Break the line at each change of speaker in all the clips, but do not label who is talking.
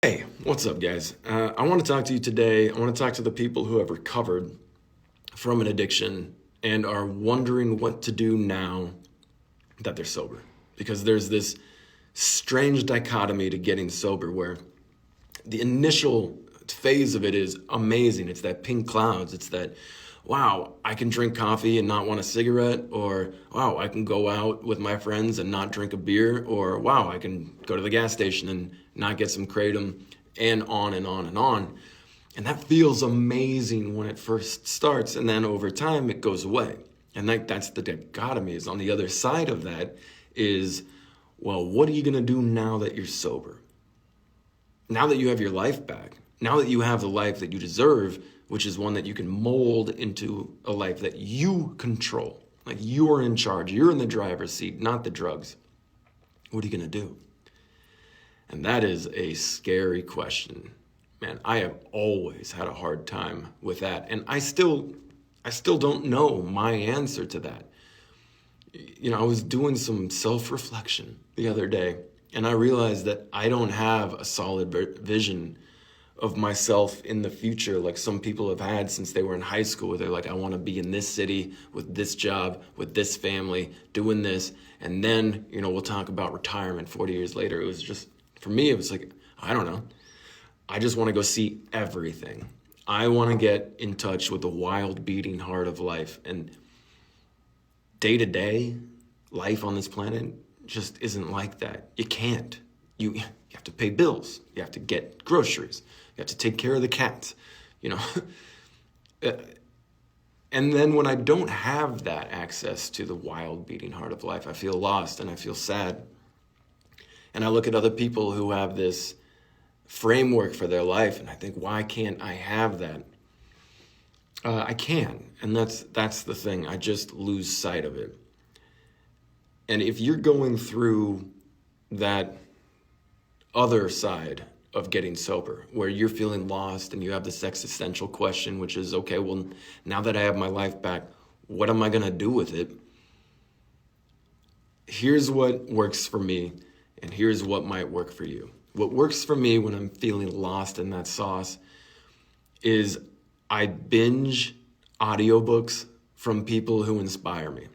Hey, what's up, guys? I want to talk to you today. I want to talk to the people who have recovered from an addiction and are wondering what to do now that they're sober. Because there's this strange dichotomy to getting sober where the initial phase of it is amazing. It's that pink clouds. It's that, wow, I can drink coffee and not want a cigarette, or wow, I can go out with my friends and not drink a beer, or wow, I can go to the gas station and not get some kratom, and on and on and on. And that feels amazing when it first starts, and then over time it goes away. And that's the dichotomy. Is on the other side of that is, well, what are you gonna do now that you're sober? Now that you have your life back, now that you have the life that you deserve, which is one that you can mold into a life that you control, like you are in charge, you're in the driver's seat, not the drugs. What are you going to do? And that is a scary question. Man, I have always had a hard time with that. And I still don't know my answer to that. I was doing some self-reflection the other day, and I realized that I don't have a solid vision of myself in the future like some people have had since they were in high school, where they're like, I want to be in this city with this job, with this family, doing this. And then, we'll talk about retirement 40 years later. It was just, for me, it was like, I don't know. I just want to go see everything. I want to get in touch with the wild beating heart of life. And day to day life on this planet just isn't like that. You can't. You have to pay bills. You have to get groceries. You have to take care of the cats, And then when I don't have that access to the wild beating heart of life, I feel lost and I feel sad. And I look at other people who have this framework for their life, and I think, why can't I have that? I can, and that's the thing. I just lose sight of it. And if you're going through that other side of getting sober, where you're feeling lost and you have this existential question, which is, okay, well, now that I have my life back, what am I going to do with it? Here's what works for me, and here's what might work for you. What works for me when I'm feeling lost in that sauce is I binge audiobooks from people who inspire me.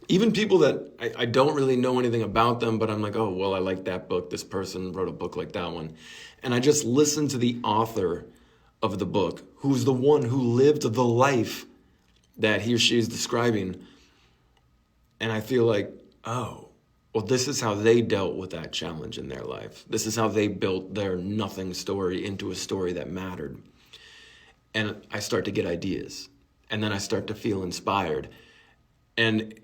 Even people that I don't really know anything about them, but I'm like, oh, well, I like that book. This person wrote a book like that one. And I just listen to the author of the book, who's the one who lived the life that he or she is describing. And I feel like, oh, well, this is how they dealt with that challenge in their life. This is how they built their nothing story into a story that mattered. And I start to get ideas. And then I start to feel inspired. And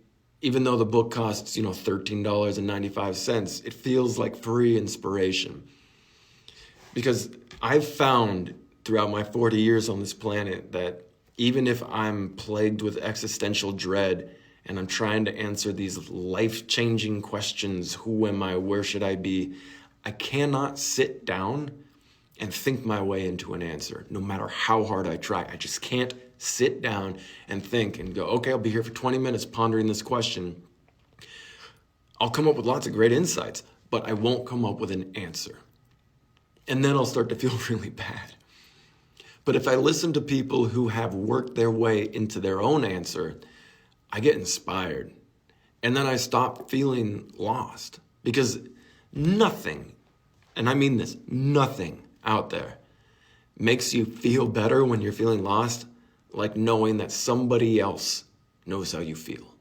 even though the book costs, $13.95, it feels like free inspiration. Because I've found throughout my 40 years on this planet that even if I'm plagued with existential dread and I'm trying to answer these life-changing questions, who am I, where should I be, I cannot sit down and think my way into an answer, no matter how hard I try. I just can't sit down and think and go, okay, I'll be here for 20 minutes pondering this question. I'll come up with lots of great insights, but I won't come up with an answer. And then I'll start to feel really bad. But if I listen to people who have worked their way into their own answer, I get inspired. And then I stop feeling lost, because nothing, and I mean this, nothing out there makes you feel better when you're feeling lost like knowing that somebody else knows how you feel,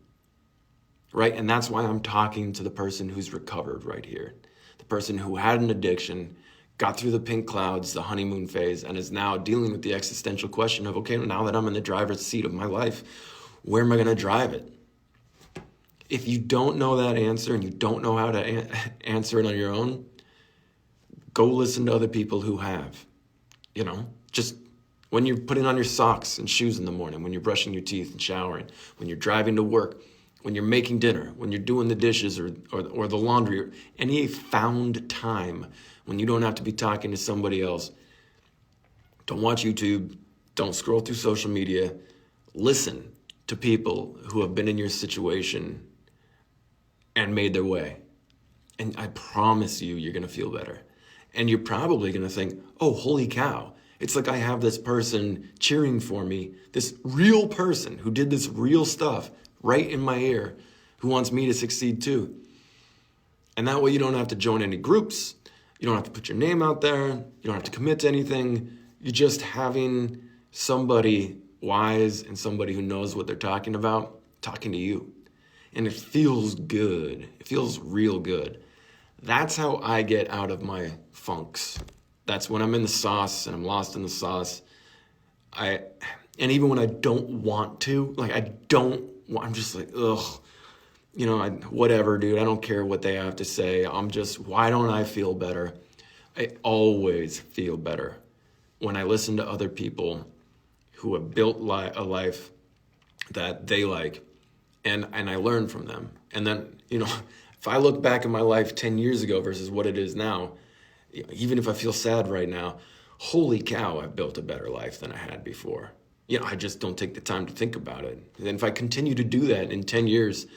right? And that's why I'm talking to the person who's recovered right here, the person who had an addiction, got through the pink clouds, the honeymoon phase, and is now dealing with the existential question of, okay, now that I'm in the driver's seat of my life, where am I going to drive it? If you don't know that answer and you don't know how to answer it on your own, go listen to other people who have. Just when you're putting on your socks and shoes in the morning, when you're brushing your teeth and showering, when you're driving to work, when you're making dinner, when you're doing the dishes or the laundry, or any found time when you don't have to be talking to somebody else. Don't watch YouTube. Don't scroll through social media. Listen to people who have been in your situation and made their way. And I promise you, you're going to feel better. And you're probably going to think, oh, holy cow. It's like I have this person cheering for me, this real person who did this real stuff right in my ear, who wants me to succeed too. And that way you don't have to join any groups. You don't have to put your name out there. You don't have to commit to anything. You're just having somebody wise and somebody who knows what they're talking about talking to you. And it feels good. It feels real good. That's how I get out of my funks. That's when I'm in the sauce and I'm lost in the sauce. And even when I don't want to, I'm just like, ugh, whatever, dude. I don't care what they have to say. Why don't I feel better? I always feel better when I listen to other people who have built a life that they like, and I learn from them. And then, if I look back at my life 10 years ago versus what it is now, even if I feel sad right now, holy cow, I've built a better life than I had before. I just don't take the time to think about it. And if I continue to do that in 10 years,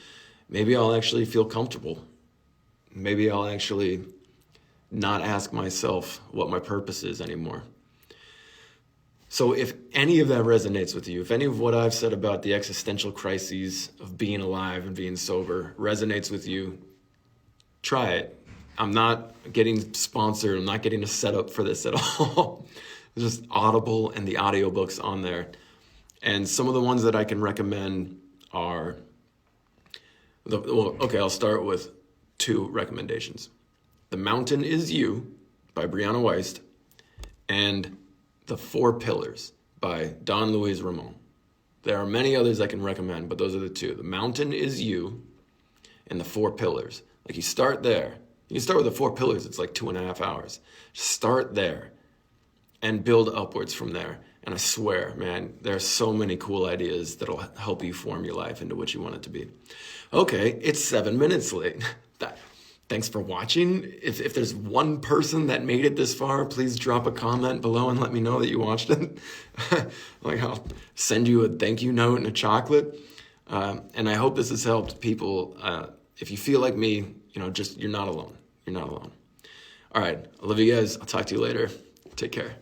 maybe I'll actually feel comfortable. Maybe I'll actually not ask myself what my purpose is anymore. So if any of that resonates with you, if any of what I've said about the existential crises of being alive and being sober resonates with you, try it. I'm not getting sponsored. I'm not getting a setup for this at all. It's just Audible and the audiobooks on there. And some of the ones that I can recommend are, I'll start with 2 recommendations. The Mountain Is You by Brianna Wiest and The 4 Pillars by Don Luis Ramon. There are many others I can recommend, but those are the 2. The Mountain Is You and The 4 Pillars. Like, you start there. You can start with the 4 pillars. It's like 2.5 hours. Start there and build upwards from there. And I swear, man, there are so many cool ideas that'll help you form your life into what you want it to be. Okay, it's 7 minutes late. Thanks for watching. If there's one person that made it this far, please drop a comment below and let me know that you watched it. I'll send you a thank you note and a chocolate. And I hope this has helped people. If you feel like me, you're not alone. You're not alone. All right. I love you guys. I'll talk to you later. Take care.